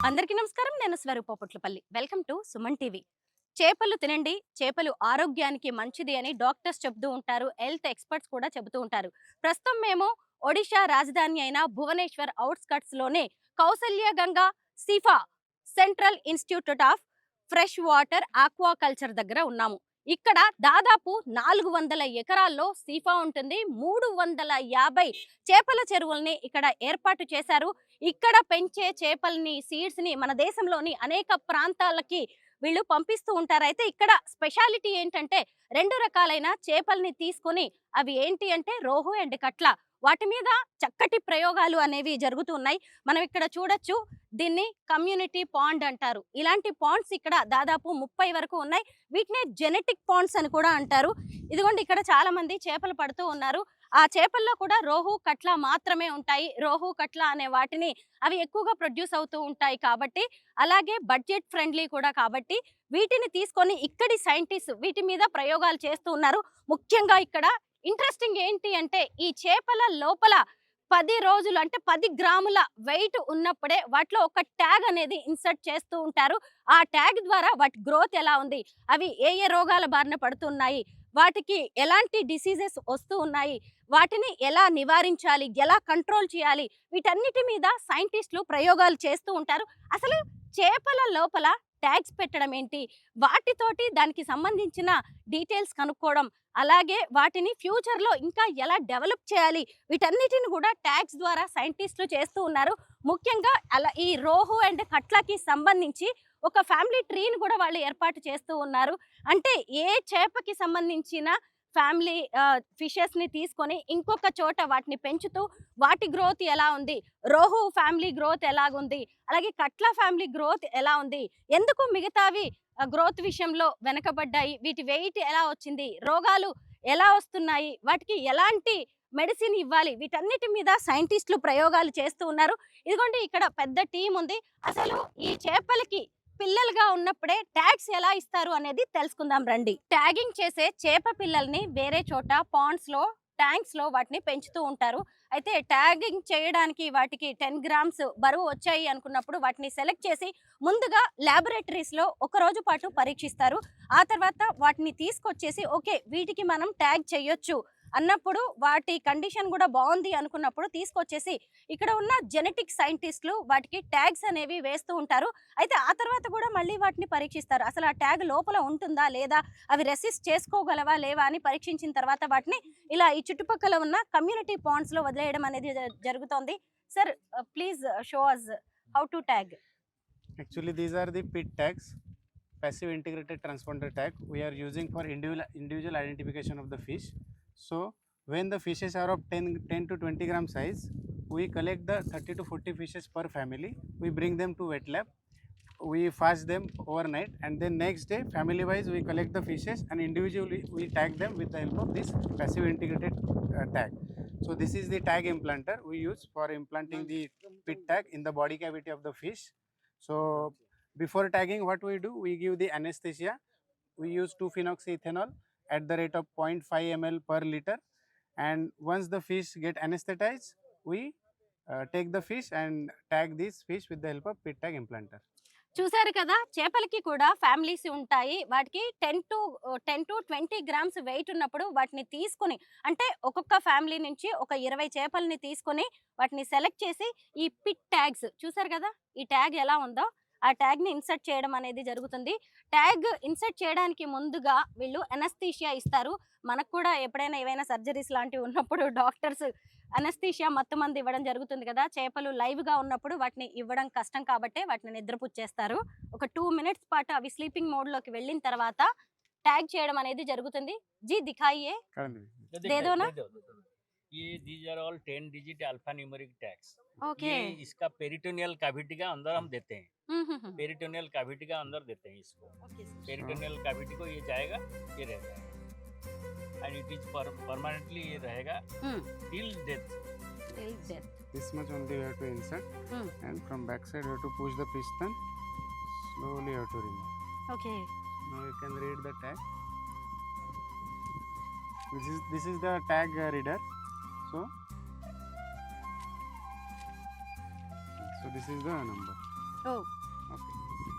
అందరికీ నమస్కారం. నేను Swaroopa Potlapalli. Welcome to Suman TV. చేపలు తినండి, చేపలు ఆరోగ్యానికి మంచిది అని డాక్టర్స్ చెప్తూ ఉంటారు. హెల్త్ ఎక్స్పర్ట్స్ కూడా చెబుతూ ఉంటారు. ప్రస్తుతం మేము ఒడిషా రాజధాని అయిన భువనేశ్వర్ అవుట్స్కట్స్ లోనే Kausalya Ganga CIFA central institute of fresh water aquaculture దగ్గర ఉన్నాము. ఇక్కడ దాదాపు 400 ఎకరాల్లో సీఫా ఉంటుంది. 350 చేపల చెరువుల్ని ఇక్కడ ఏర్పాటు చేశారు. ఇక్కడ పెంచే చేపల్ని, సీడ్స్ ని మన దేశంలోని అనేక ప్రాంతాలకి వీళ్ళు పంపిస్తూ ఉంటారు. అయితే ఇక్కడ స్పెషాలిటీ ఏంటంటే 2 రకాలైన చేపల్ని తీసుకొని అవి ఏంటి అంటే రోహు అండ్ కట్ల. వాటి మీద చక్కటి ప్రయోగాలు అనేవి జరుగుతూ ఉన్నాయి. మనం ఇక్కడ చూడొచ్చు. దీన్ని కమ్యూనిటీ పాండ్ అంటారు. ఇలాంటి పాండ్స్ ఇక్కడ దాదాపు 30 వరకు ఉన్నాయి. వీటినే జెనెటిక్ పాండ్స్ అని కూడా అంటారు. ఇదిగోండి ఇక్కడ చాలా మంది చేపలు పడుతూ ఉన్నారు. ఆ చేపల్లో కూడా రోహు కట్ల మాత్రమే ఉంటాయి. రోహు కట్ల అనే వాటిని అవి ఎక్కువగా ప్రొడ్యూస్ అవుతూ ఉంటాయి కాబట్టి, అలాగే బడ్జెట్ ఫ్రెండ్లీ కూడా కాబట్టి వీటిని తీసుకొని ఇక్కడి సైంటిస్ట్ వీటి మీద ప్రయోగాలు చేస్తూ ఉన్నారు. ముఖ్యంగా ఇక్కడ ఇంట్రెస్టింగ్ ఏంటి అంటే ఈ చేపల లోపల 10 రోజులు అంటే 10 గ్రాముల వెయిట్ ఉన్నప్పుడే వాటిలో ఒక ట్యాగ్ అనేది ఇన్సర్ట్ చేస్తూ ఉంటారు. ఆ ట్యాగ్ ద్వారా వాటి గ్రోత్ ఎలా ఉంది, అవి ఏ ఏ రోగాల బారిన పడుతున్నాయి, వాటికి ఎలాంటి డిసీజెస్ వస్తూ ఉన్నాయి, వాటిని ఎలా నివారించాలి, ఎలా కంట్రోల్ చేయాలి, వీటన్నిటి మీద సైంటిస్టులు ప్రయోగాలు చేస్తూ ఉంటారు. అసలు చేపల లోపల ట్యాగ్స్ పెట్టడం ఏంటి, వాటితోటి దానికి సంబంధించిన డీటెయిల్స్ కనుక్కోవడం, అలాగే వాటిని ఫ్యూచర్లో ఇంకా ఎలా డెవలప్ చేయాలి, వీటన్నిటిని కూడా ట్యాగ్స్ ద్వారా సైంటిస్టులు చేస్తూ ఉన్నారు. ముఖ్యంగా అలా ఈ రోహు అండ్ కట్లకి సంబంధించి ఒక ఫ్యామిలీ ట్రీని కూడా వాళ్ళు ఏర్పాటు చేస్తూ ఉన్నారు. అంటే ఏ చేపకి సంబంధించిన ఫ్యామిలీ ఫిషెస్ని తీసుకొని ఇంకొక చోట వాటిని పెంచుతూ వాటి గ్రోత్ ఎలా ఉంది, రోహు ఫ్యామిలీ గ్రోత్ ఎలాగుంది, అలాగే కట్ల ఫ్యామిలీ గ్రోత్ ఎలా ఉంది, ఎందుకు మిగతావి గ్రోత్ విషయంలో వెనకబడ్డాయి, వీటి వెయిట్ ఎలా వచ్చింది, రోగాలు ఎలా వస్తున్నాయి, వాటికి ఎలాంటి మెడిసిన్ ఇవ్వాలి, వీటన్నిటి మీద సైంటిస్టులు ప్రయోగాలు చేస్తూ ఉన్నారు. ఇదిగోండి ఇక్కడ పెద్ద టీం ఉంది. అసలు ఈ చేపలకి పిల్లలుగా ఉన్నప్పుడే ట్యాగ్స్ ఎలా ఇస్తారు అనేది తెలుసుకుందాం రండి. ట్యాగింగ్ చేసే చేప పిల్లల్ని వేరే చోట పాండ్స్ లో, ట్యాంక్స్ లో వాటిని పెంచుతూ ఉంటారు. అయితే ట్యాగింగ్ చేయడానికి వాటికి 10 గ్రామ్స్ బరువు వచ్చాయి అనుకున్నప్పుడు వాటిని సెలెక్ట్ చేసి ముందుగా ల్యాబొరేటరీస్ లో ఒక రోజు పాటు పరీక్షిస్తారు. ఆ తర్వాత వాటిని తీసుకొచ్చేసి ఓకే వీటికి మనం ట్యాగ్ చేయొచ్చు అన్నప్పుడు, వాటి కండిషన్ కూడా బాగుంది అనుకున్నప్పుడు తీసుకొచ్చేసి ఇక్కడ ఉన్న జెనెటిక్ సైంటిస్టులు వాటికి ట్యాగ్స్ అనేవి వేస్తూ ఉంటారు. అయితే ఆ తర్వాత కూడా మళ్ళీ వాటిని పరీక్షిస్తారు. అసలు ఆ ట్యాగ్ లోపల ఉంటుందా లేదా, అవి రెసిస్ట్ చేసుకోగలవా లేవా అని పరీక్షించిన తర్వాత వాటిని ఇలా ఈ చుట్టుపక్కల ఉన్న కమ్యూనిటీ పాండ్స్ లో వదిలేయడం అనేది జరుగుతోంది. Sir please show us how to tag. Actually, these are the PIT tags, passive integrated transponder tag. We are using for individual identification of the fish. So, when the fishes are of 10 to 20 gram size, we collect the 30 to 40 fishes per family. We bring them to wet lab. We fast them overnight, and then next day, family wise, we collect the fishes and individually we tag them with the help of this passive integrated tag. So, this is the tag implanter we use for implanting the PIT tag in the body cavity of the fish. So before tagging, what we do, we give the anesthesia. We use 2-phenoxyethanol at the rate of 0.5 ml per liter, and once the fish get anesthetized, we take the fish and tag this fish with the help of PIT tag implanter. చూసారు కదా, చేపలకి కూడా families ఉంటాయి. వాటికి 10 to 20 grams wait ఉన్నప్పుడు వాటిని తీసుకుని, అంటే ఒక్కొక్క ఫ్యామిలీ నుంచి ఒక 20 చేపల్ని తీసుకొని వాటిని సెలెక్ట్ చేసి ఈ పిట్ ట్యాగ్స్ చూసారు కదా, ఈ ట్యాగ్ ఎలా ఉందో ఆ ట్యాగ్ని ఇన్సర్ట్ చేయడం అనేది జరుగుతుంది. ట్యాగ్ ఇన్సర్ట్ చేయడానికి ముందుగా వీళ్ళు అనస్థీషియా ఇస్తారు. మనకు కూడా ఎప్పుడైనా ఏవైనా సర్జరీస్ లాంటివి ఉన్నప్పుడు డాక్టర్స్ అనస్థీషియా మత్తుమంది ఇవ్వడం జరుగుతుంది కదా. చేపలు లైవ్గా ఉన్నప్పుడు వాటిని ఇవ్వడం కష్టం కాబట్టి వాటిని నిద్రపుచ్చేస్తారు. ఒక 2 మినిట్స్ పాటు అవి స్లీపింగ్ మోడ్లోకి వెళ్ళిన తర్వాత ట్యాగ్ చేయడం అనేది జరుగుతుంది. జీ దిఖాయియే దేదోనా. ये these are all 10 digit alphanumeric tags. Okay. ये इसका पेरिटोनियल कैविटी का अंदर हम देते हैं. पेरिटोनियल कैविटी का अंदर देते हैं इसको. पेरिटोनियल कैविटी को ये जाएगा, ये रह जाएगा, and it is permanently ये रहेगा till death. This much only you have to insert, and from back side you have to push the piston. Slowly you have to remove. Okay. Now you can read the tag. This is the tag reader. So this is the number. Oh Okay.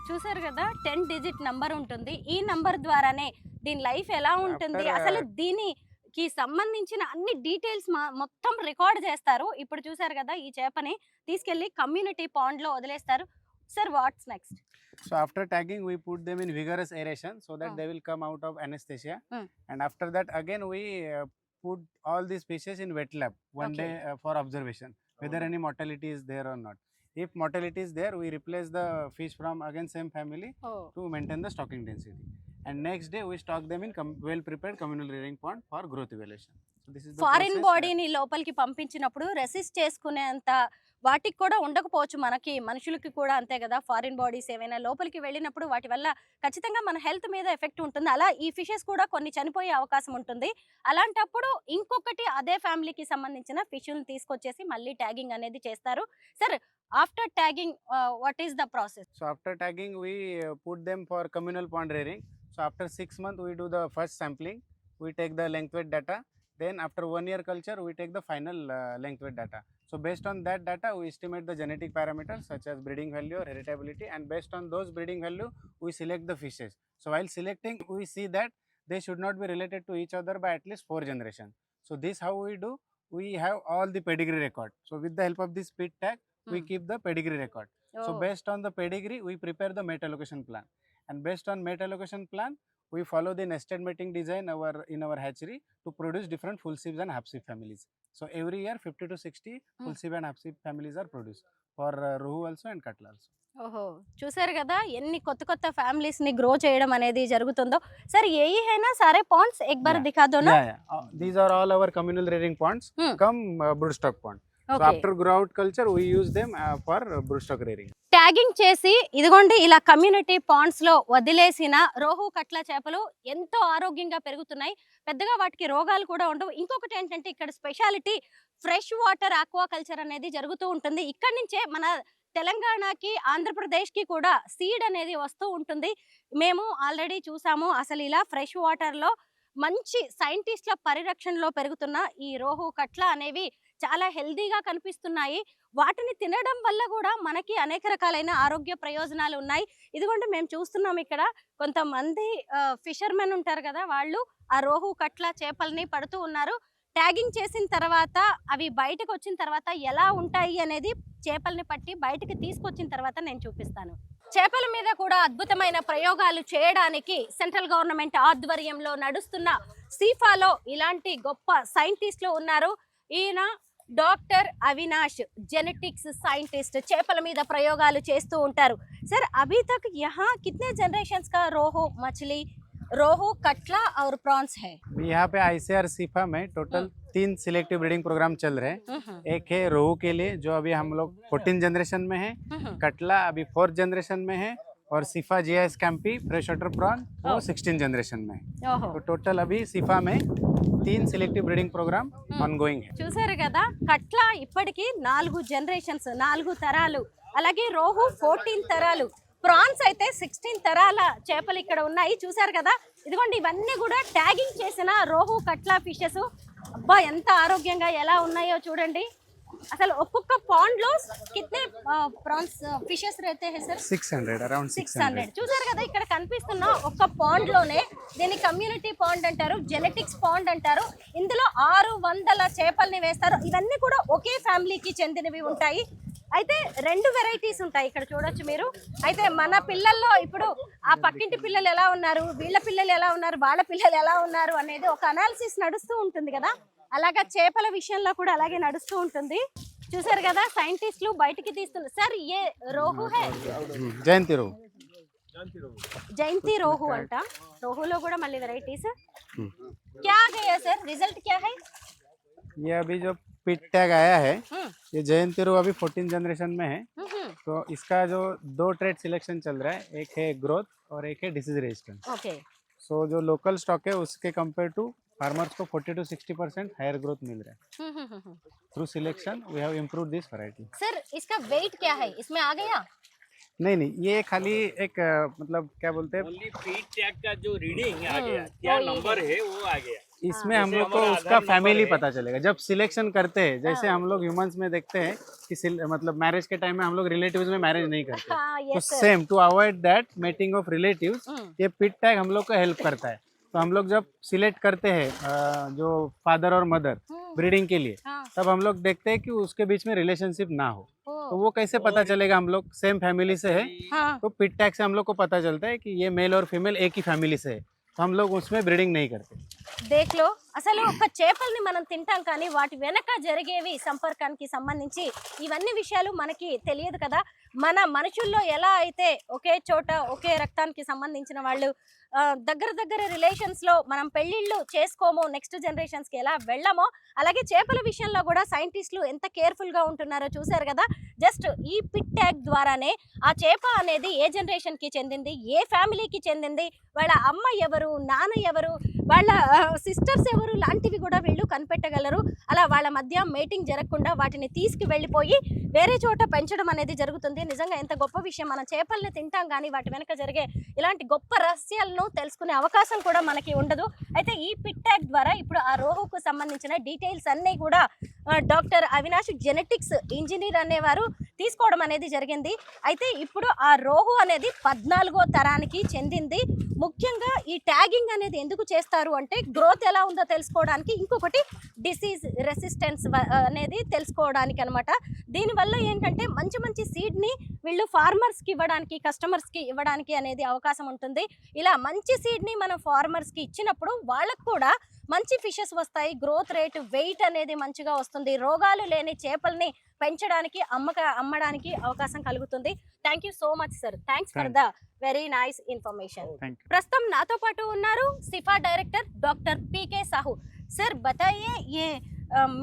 చూసారు కదా 10 digit number ఉంటుంది. ఈ number ద్వారానే దీని life ఎలా ఉంటుంది, After, అసలు దీనికి సంబంధించిన అన్ని డీటెయిల్స్ మొత్తం రికార్డ్ చేస్తారు. ఇప్పుడు చూసారు కదా ఈ చేపని తీసుకెళ్లి కమ్యూనిటీ పాండ్ లో వదిలేస్తారు. Sir what's next? So after tagging, we put them in vigorous aeration so that they will come out of anesthesia. And after that, again we put all these fishes in wet lab one Okay. day for observation whether any mortality is there or not. If mortality is there, we replace the fish from again same family to maintain the stocking density. And next day we stock them in well prepared communal rearing pond for growth evaluation. So this is the foreign process బాడీని లోపలికి పంపించినప్పుడు resist చేసుకునేంత వాటికి కూడా ఉండకపోవచ్చు, మనకి మనుషులకి కూడా అంతే కదా. ఫారిన్ బాడీస్ ఏవైనా లోపలికి వెళ్ళినప్పుడు వాటి వల్ల ఖచ్చితంగా మన హెల్త్ మీద ఎఫెక్ట్ ఉంటుంది. అలా ఈ ఫిషెస్ కూడా కొన్ని చనిపోయే అవకాశం ఉంటుంది. అలాంటప్పుడు ఇంకొకటి అదే ఫ్యామిలీకి సంబంధించిన ఫిష్లను తీసుకొచ్చేసి మళ్ళీ ట్యాగింగ్ అనేది చేస్తారు. Sir after tagging what is the process? So after tagging, we put them for communal pond rearing. So after 6 months, we do the first sampling. We take the length weight data. Then after 1 year culture, we take the final length weight data. So based on that data, we estimate the genetic parameters such as breeding value or heritability. And based on those breeding value, we select the fishes. So while selecting, we see that they should not be related to each other by at least 4 generations. So this how we do. We have all the pedigree record. So with the help of this pit tag, we keep the pedigree record. So based on the pedigree, we prepare the mate allocation plan. And based on mate allocation plan, we follow the nested mating design in our hatchery to produce different full sieves and half sieve families. So every year 50 to 60 full sieve and half sieve families are produced for rohu also and katla also. ఓహో చూసారు కదా ఎన్ని కొత్త కొత్త families ని grow చేయడం అనేది జరుగుతుందో. సర్ यही है ना सारे ponds एक बार Yeah. दिखा दो ना. Yeah. These are all our communal rearing ponds. Come broodstock pond. So okay after grow out culture, we use them for broodstock rearing. Tagging చేసి ఇదిగోండి ఇలా కమ్యూనిటీ పాండ్స్ లో వదిలేసిన రోహు కట్ల చేపలు ఎంతో ఆరోగ్యంగా పెరుగుతున్నాయి. పెద్దగా వాటికి రోగాలు కూడా ఉండవు. ఇంకొకటి ఏంటంటే ఇక్కడ speciality fresh water aqua culture అనేది జరుగుతూ ఉంటుంది. ఇక్కడి నుంచే మన తెలంగాణకి ఆంధ్రప్రదేశ్కి కూడా సీడ్ అనేది వస్తూ ఉంటుంది. మేము ఆల్రెడీ చూసాము. అసలు ఇలా ఫ్రెష్ వాటర్లో మంచి సైంటిస్ట్ల పరిరక్షణలో పెరుగుతున్న ఈ రోహు కట్ల అనేవి చాలా హెల్దీగా కనిపిస్తున్నాయి. వాటిని తినడం వల్ల కూడా మనకి అనేక రకాలైన ఆరోగ్య ప్రయోజనాలు ఉన్నాయి. ఇదిగోండి మేము చూస్తున్నాం ఇక్కడ కొంతమంది ఫిషర్మెన్ ఉంటారు కదా, వాళ్ళు ఆ రోహు కట్ల చేపల్ని పడుతూ ఉన్నారు. ట్యాగింగ్ చేసిన తర్వాత అవి బయటకు వచ్చిన తర్వాత ఎలా ఉంటాయి అనేది చేపల్ని పట్టి బయటకు తీసుకొచ్చిన తర్వాత నేను చూపిస్తాను. చేపల మీద కూడా అద్భుతమైన ప్రయోగాలు చేయడానికి సెంట్రల్ గవర్నమెంట్ ఆధ్వర్యంలో నడుస్తున్న సీఫాలో ఇలాంటి గొప్ప సైంటిస్టులు ఉన్నారు. ఈయన డాక్టర్ అవినాష్, జెనెటిక్స్ సైంటిస్ట్, చేపల మీద ప్రయోగాలు చేస్తూ ఉంటారు. सर अभी तक यहाँ कितने जनरेशंस का रोहू कटला और प्रॉन्स है? यहाँ पे ICAR सीफा में टोटल 3 सिलेक्टिव ब्रीडिंग प्रोग्राम चल रहे हैं. एक है रोहू के लिए जो अभी हम लोग 14 जनरेशन में है, कटला अभी 4th जनरेशन में है और सीफा GIS कैंपी फ्रेश वाटर प्रॉन वो 16 जनरेशन में है. तो टोटल अभी सीफा में 3 सिलेक्टिव ब्रीडिंग प्रोग्राम ऑनगोइंग है. చూసారు కదా కట్లా ఇప్పటికి 4 జనరేషన్స్, 4 తరాలు, అలాగే రోహు 14 తరాలు, ప్రాన్స్ అయితే 16 తరాల చేపలు ఇక్కడ ఉన్నాయి. చూసారు కదా ఇదిగోండి ఇవన్నీ కూడా ట్యాగింగ్ చేసిన రోహు కట్లా ఫిషెస్. అబ్బా ఎంత ఆరోగ్యంగా ఎలా ఉన్నాయో చూడండి. అసలు ఒక్కొక్క పాండ్ లో కిట్నే ప్రాన్స్ ఫిషెస్ रहते हैं सर? 600 అరౌండ్ 600. చూసారు కదా ఇక్కడ కనిపిస్తున్న ఒక్క పాండ్ లోనే, దీని కమ్యూనిటీ పాండ్ అంటారు, జెనెటిక్స్ పాండ్ అంటారు. ఇందులో 600 చేపల్ని వేస్తారు. ఇవన్నీ కూడా ఒకే ఫ్యామిలీకి చెందినవి ఉంటాయి. అయితే 2 వెరైటీస్ ఉంటాయి ఇక్కడ చూడొచ్చు మీరు. అయితే మన పిల్లల్లో ఇప్పుడు ఆ పక్కింటి పిల్లలు ఎలా ఉన్నారు, వీళ్ళ పిల్లలు ఎలా ఉన్నారు, వాళ్ళ పిల్లలు ఎలా ఉన్నారు అనేది ఒక అనాలిసిస్ నడుస్తూ ఉంటుంది కదా. అలాగా చేపల విషయంలో కూడా అలాగే నడుస్తూ ఉంటుంది. చూసారు కదా సైంటిస్టులు బయటికి తీస్తున్నారు. సార్ ఏ రోహు హై? జయంతి రోహు. జయంతి రోహు అంట. రోహులో కూడా మళ్ళీ వెరైటీస్. क्या गया सर, रिजल्ट क्या है? ये अभी जो पिट टैग आया है, ये जयंती रोहू अभी 14 जनरेशन में है. तो इसका जो 2 ट्रेड सिलेक्शन चल रहा है, एक है ग्रोथ और एक है डिसीज रेजिस्टेंस. ओके. सो जो लोकल स्टॉक है उसके कंपेयर टू फार्मर्स को 40 to 60% हायर ग्रोथ मिल रहा है. Through selection we have improve this variety. Sir इसका वेट क्या है, इसमें आ गया? नहीं, ये खाली एक मतलब क्या बोलते हैं, ओनली फीड टैग का जो रीडिंग आ गया, क्या नंबर है वो आ गया. इसमें हाँ। हम जैसे लोग को हमारा उसका आधार नंबर फैमिली है। पता चलेगा जब सिलेक्शन करते हैं, जैसे हाँ। हम लोग ह्यूमंस में देखते हैं कि मतलब मैरिज के टाइम में हम लोग रिलेटिव्स में मैरिज नहीं करते, हाँ, तो yes, sir. Same to avoid that mating of relatives, hmm, ये पिट टैग हम लोग को हेल्प करता है। तो हम लोग जब सिलेक्ट करते हैं जो फादर और मदर ब्रीडिंग के लिए, हाँ, तब हम लोग देखते हैं कि उसके बीच में रिलेशनशिप ना हो। तो ओ, वो कैसे पता और- चलेगा, हम लोग सेम फैमिली से है हाँ, तो पिट टैग से हम लोग को पता चलता है कि ये मेल और फीमेल एक ही फैमिली से है, तो हम लोग उसमें ब्रीडिंग नहीं करते। దేఖ్లో అసలు ఒక చేపల్ని మనం తింటాం కానీ వాటి వెనక జరిగేవి సంపర్కానికి సంబంధించి ఇవన్నీ విషయాలు మనకి తెలియదు కదా. మన మనుషుల్లో ఎలా అయితే ఒకే చోట ఒకే రక్తానికి సంబంధించిన వాళ్ళు దగ్గర దగ్గర రిలేషన్స్ లో మనం పెళ్లిళ్ళు చేసుకోమో, నెక్స్ట్ జనరేషన్స్ కి ఎలా వెళ్ళమో, అలాగే చేపల విషయంలో కూడా సైంటిస్టులు ఎంత కేర్ఫుల్ గా ఉంటున్నారో చూసారు కదా. జస్ట్ ఈ పిట్ ట్యాగ్ ద్వారానే ఆ చేప అనేది ఏ జనరేషన్ కి చెందింది, ఏ ఫ్యామిలీకి చెందింది, వాళ్ళ అమ్మ ఎవరు, నాన్న ఎవరు, వాళ్ళ సిస్టర్స్ ఎవరు లాంటివి కూడా వీళ్ళు కనిపెట్టగలరు. అలా వాళ్ళ మధ్య మేటింగ్ జరగకుండా వాటిని తీసుకు వెళ్ళిపోయి వేరే చోట పెంచడం అనేది జరుగుతుంది. నిజంగా ఎంత గొప్ప విషయం. మనం చేపల్ని తింటాం కానీ వాటి వెనక జరిగే ఇలాంటి గొప్ప రహస్యాలను తెలుసుకునే అవకాశం కూడా మనకి ఉండదు. అయితే ఈ పిట్ ట్యాగ్ ద్వారా ఇప్పుడు ఆ రోహుకు సంబంధించిన డీటెయిల్స్ అన్నీ కూడా డాక్టర్ అవినాష్ జెనెటిక్స్ ఇంజనీర్ అనేవారు తీసుకోవడం అనేది జరిగింది. అయితే ఇప్పుడు ఆ రోహు అనేది 14వ తరానికి చెందింది. ముఖ్యంగా ఈ ట్యాగింగ్ అనేది ఎందుకు చేస్తారు అంటే గ్రోత్ ఎలా ఉందో తెలుసుకోవడానికి, ఇంకొకటి డిసీజ్ రెసిస్టెన్స్ అనేది తెలుసుకోవడానికి అనమాట. దీనివల్ల ఏంటంటే మంచి మంచి సీడ్ని వీళ్ళు ఫార్మర్స్కి ఇవ్వడానికి, కస్టమర్స్కి ఇవ్వడానికి అనేది అవకాశం ఉంటుంది. ఇలా మంచి సీడ్ని మనం ఫార్మర్స్కి ఇచ్చినప్పుడు వాళ్ళకు కూడా మంచి ఫిషెస్ వస్తాయి, గ్రోత్ రేట్, వెయిట్ అనేది మంచిగా వస్తుంది, రోగాలు లేని చేపల్ని పెంచడానికి అమ్మడానికి అవకాశం కలుగుతుంది. Thank you so much sir. Thanks for the very nice information. ప్రస్తుతం నాతో పాటు ఉన్నారు CIFA director doctor PK Sahu. Sir बताइए ये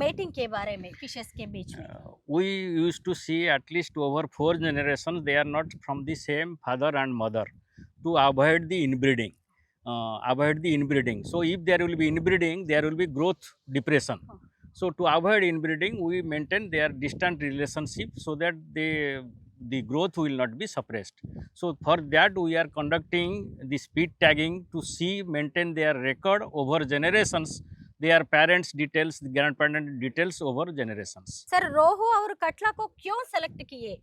मेटिंग के बारे में फिशेस के बीच में. We used to see at least over 4 generations they are not from the same father and mother to avoid the inbreeding. So if there will be inbreeding, there will be growth depression. So to avoid inbreeding, we maintain their distant relationship so that the growth will not be suppressed. So for that we are conducting the speed tagging to see maintain their record over generations, their parents details, the grandparent details over generations. Sir rohu और कटला को क्यों select किए?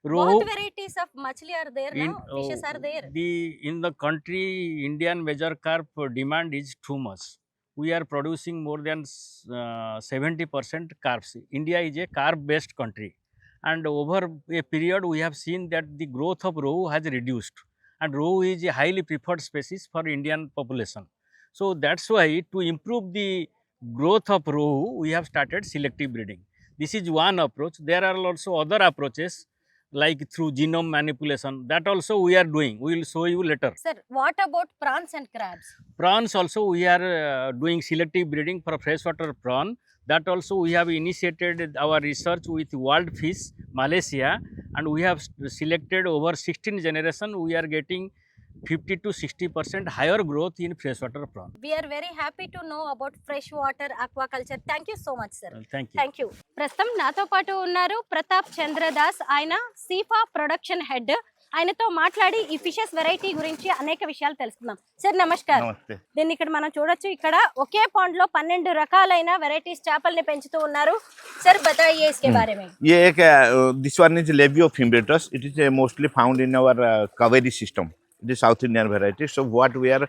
Rohu बहुत varieties of मछली are there in now, fishes are there. in the country Indian major carp demand is too much. We are producing more than 70% carbs. India is a carb based country, and over a period we have seen that the growth of rohu has reduced, and rohu is a highly preferred species for Indian population. So that's why to improve the growth of rohu we have started selective breeding. This is one approach. There are also other approaches like through genome manipulation, that also we are doing. We will show you later. Sir, what about prawns and crabs? Prawns also we are doing selective breeding for freshwater prawn. That also we have initiated our research with World Fish Malaysia, and we have selected over 16 generation. We are getting 50 to 60% higher growth in freshwater prawn. We are very happy to know about freshwater aquaculture. Thank you so much sir. Thank you. Thank you. ప్రస్తుతం నాతో పాటు ఉన్నారు ప్రతాప్ చంద్రదాస్. ఆయన సీఫా production head. ఆయనతో మాట్లాడి ఈ fishes variety గురించి అనేక విషయాలు తెలుసుకుందాం. సార్ నమస్కారం. నమస్తే. దీన్ని ఇక్కడ మనం చూడొచ్చు. ఇక్కడ ఒకే పాండ్ లో 12 రకాలైన వెరైటీస్ చేపల్ని పెంచుతూ ఉన్నారు. సార్ బతాయియే ఇస్కే బారే మే. ये एक this one is Lebiophimbretus. It is mostly found in our Kaveri system. It is South Indian variety. So what we are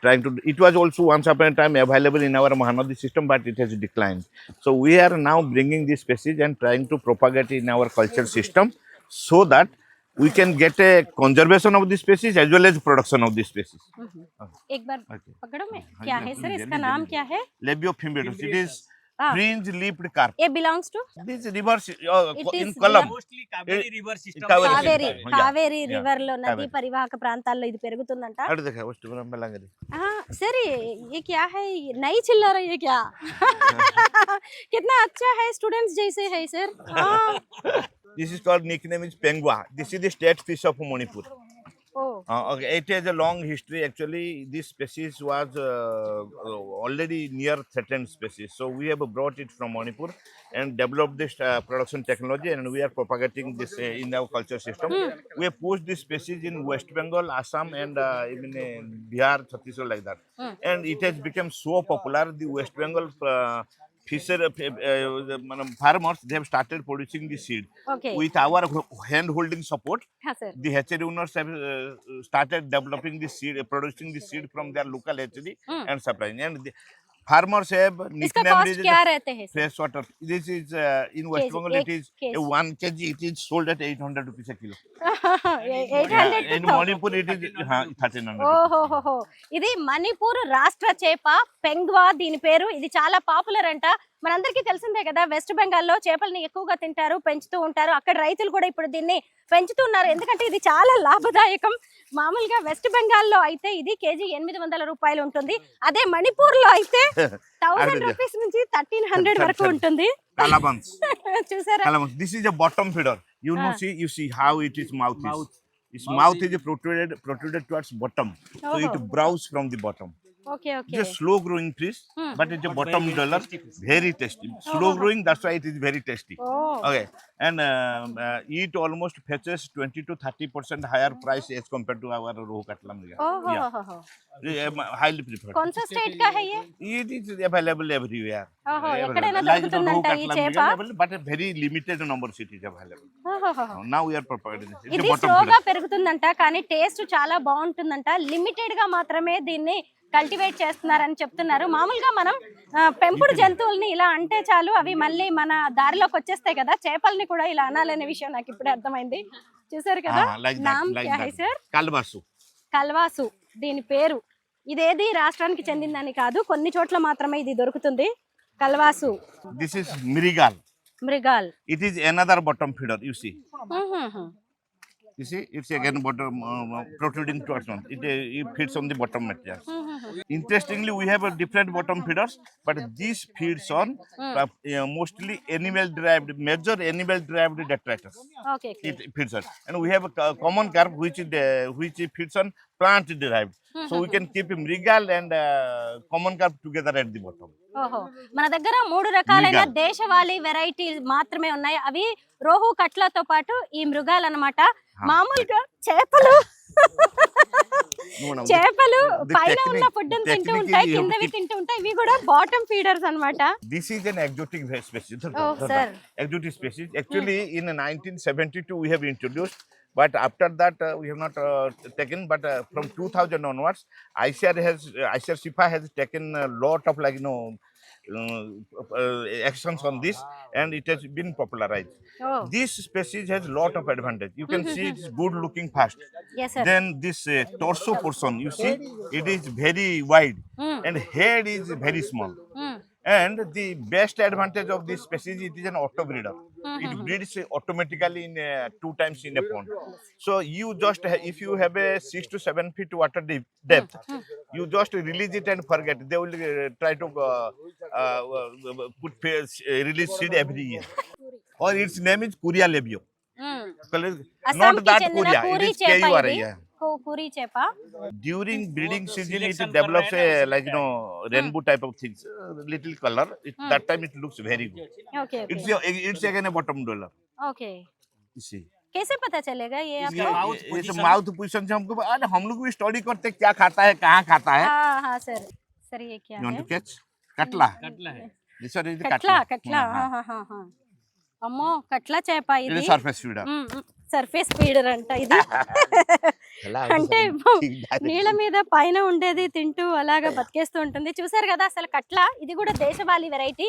trying to do, it was also once upon a time available in our Mahanadi system, but it has declined. So we are now bringing this species and trying to propagate in our culture system so that we can get a conservation of this species as well as production of this species. एक बार Okay. पकड़ो में. क्या है sir इसका नाम क्या है? Lebiophimbretus. It is Ah. fringe-lipped carp. ये belongs to This rivers It in is Kollam. Mostly Kaveri river system. Kaveri Kaveri system. Kaveri Yeah. River లో నదీ Kaveri. పరివాహక ప్రాంతాల్లో ఇది పెరుగుతుందంట. अरे देखा वो स्टूडेंट में लग रही. सर ये क्या है? नहीं चिल्ला रही है क्या? कितना अच्छा है, स्टूडेंट्स जैसे है सर. हाँ. This is called nickname is Pengua. This is the state fish of Manipur. Oh Okay, it has a long history. Actually, this species was already near threatened species. So we have brought it from Manipur and developed this production technology, and we are propagating this in our culture system. We have pushed this species in West Bengal, Assam, and even in Bihar, Chhattisgarh, like that. And it has become so popular. The West Bengal farmers, they have started producing the seed okay with our hand holding support. Sir The hatchery owners have started developing the seed, producing the seed from their local hatchery and supplying. And the farmers have इसका nicknamed cost it क्या रहते हैं sir? fresh water. This is in West Kg, Bengal. It is kg. 1 kg. It is sold at 800 rupees a kilo. 800 In Manipur, it is 1300. ఓహోహోహో ఇది మణిపూర్ రాష్ట్ర చేప పెంగ్వా దీని పేరు. ఇది చాలా పాపులర్ అంట. మనందరికీ తెలిసిందే కదా, వెస్ట్ బెంగాల్లో చేపల్ని ఎక్కువగా తింటారు, పెంచుతూ ఉంటారు. అక్కడ రైతులు కూడా ఇప్పుడు దీన్ని పెంచుతున్నారు, ఎందుకంటే ఇది చాలా లాభదాయకం. మామూలుగా వెస్ట్ బెంగాల్లో అయితే ఇది కేజీ 800 రూపాయలు ఉంటుంది. అదే మణిపూర్ లో అయితే 1000 రూపీస్ నుంచి 1300 వరకు ఉంటుంది. Calabans. చూసారా? Calabans. This is a bottom feeder. You know, you see how it is mouth is. Its mouth is protruded towards bottom, so it browse from the bottom. Okay okay It's a slow growing fish, but it's a bottom dweller, very tasty. Slow growing, that's why it is very tasty. Okay, and it almost fetches 20 to 30% higher price as compared to our rohu katla. ఓహోహోహో Highly preferred. कौन सा state का है ये? It is available everywhere. ఓహో Available. ఎక్కడైనా Like the దొరుకుతుందంట rohu ఈ katla చేప? available, but a very limited numbers it is available. ఓహోహోహో Now we are propagating this. It's a ఇది bottom స్లోగా feeder. పెరుగుతుందంట, కానీ టేస్ట్ చాలా బాగుంటుందంట. లిమిటెడ్ గా మాత్రమే దీన్ని కల్టివేట్ చేస్తున్నారని చెప్తున్నారు. మామూలుగా మనం పెంపుడు జంతువుల్ని ఇలా అంటే చాలు, అవి మళ్ళీ మన దారిలోకి వచ్చేస్తాయి కదా. చేపల్ని కూడా ఇలా అనాలనే విషయం నాకు ఇప్పుడే అర్థమైంది. చూసారు కదా? Like నామ్ that, like క్యా హై that. సార్? Kalbasu. కల్వాసు దీని పేరు. ఇదేది రాష్ట్రానికి చెందిందని కాదు, కొన్ని చోట్ల మాత్రమే ఇది దొరుకుతుంది. కల్వాసు. This is mirigal. Mrigal. It is another bottom feeder. You see. You see, it's again bottom protruding towards one. It feeds on the bottom material. Interestingly, we have a different bottom feeders, but this feeds on mostly animal-derived, major animal-derived detritus. Okay It feeds on, and we have a common carp which feeds on plant-derived. So we can keep mrigal and common carp together at the bottom. ఓహో మన దగ్గర 3 రకాలైన మృగాల్. దేశవాళీ variety మాత్రమే ఉన్నాయి. అవి రోహు కట్లతో పాటు ఈ మృగాలు అన్నమాట. మామూలుగా చేపలు No, చేపలు the పైన ఉన్న technique- ఫుడ్ తింటూ technique ఉంటాయి, is you కిందవి keep- తింటూ ఉంటాయి. ఇవి కూడా బాటమ్ ఫీడర్స్ అన్నమాట. This is an exotic species. Oh, sir. Exotic species. Actually, in 1972 we have introduced, but after that we have not taken. But from 2000 onwards, ICAR SIFA has taken a lot of actions on this, and it has been popularized. Oh, This species has lot of advantage. You can see it's good looking fast. yes sir. Then this torso portion, you see, it is very wide, and head is very small. And the best advantage of this species, it is an auto breeder. It breeds automatically in 2 times in a pond. So you just if you have a 6 to 7 feet water depth, you just release it and forget. They will try to release seed every year. Or its name is Kuria labio. అస్సాంకి Not that చెందిన Kuria, it puri is చేప KURI. ఇది. Yeah. Puri చేప. During breeding तो season, it selection develops कर रहे हैं a ना, उसमें rainbow type of things, little color. That time it looks very good. Okay It's again a bottom dweller. Okay You see. कैसे पता चलेगा ये इसका आपको? mouth ये position- माउथ पोजीशन से हमको अरे हम लोग भी स्टडी करते हैं, क्या खाता है, कहाँ खाता है. हाँ हाँ सर. सर ये क्या You want है? to catch? Katla. कटला है This one is the కట్లా katla. కట్లా. అమ్మో కట్లా చేప It ఇది. is surface feeder. Surface feeder అంట ఇది. అంటే నీళ్ళ మీద పైన ఉండేది తింటూ అలాగా బతికేస్తూ ఉంటుంది. చూసారు కదా అసలు కట్ల, ఇది కూడా దేశవాళీ వెరైటీ.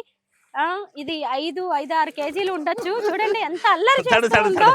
ఇది 5-6 కేజీలు ఉండొచ్చు. చూడండి ఎంత అల్లరి చేస్తూ ఉందో.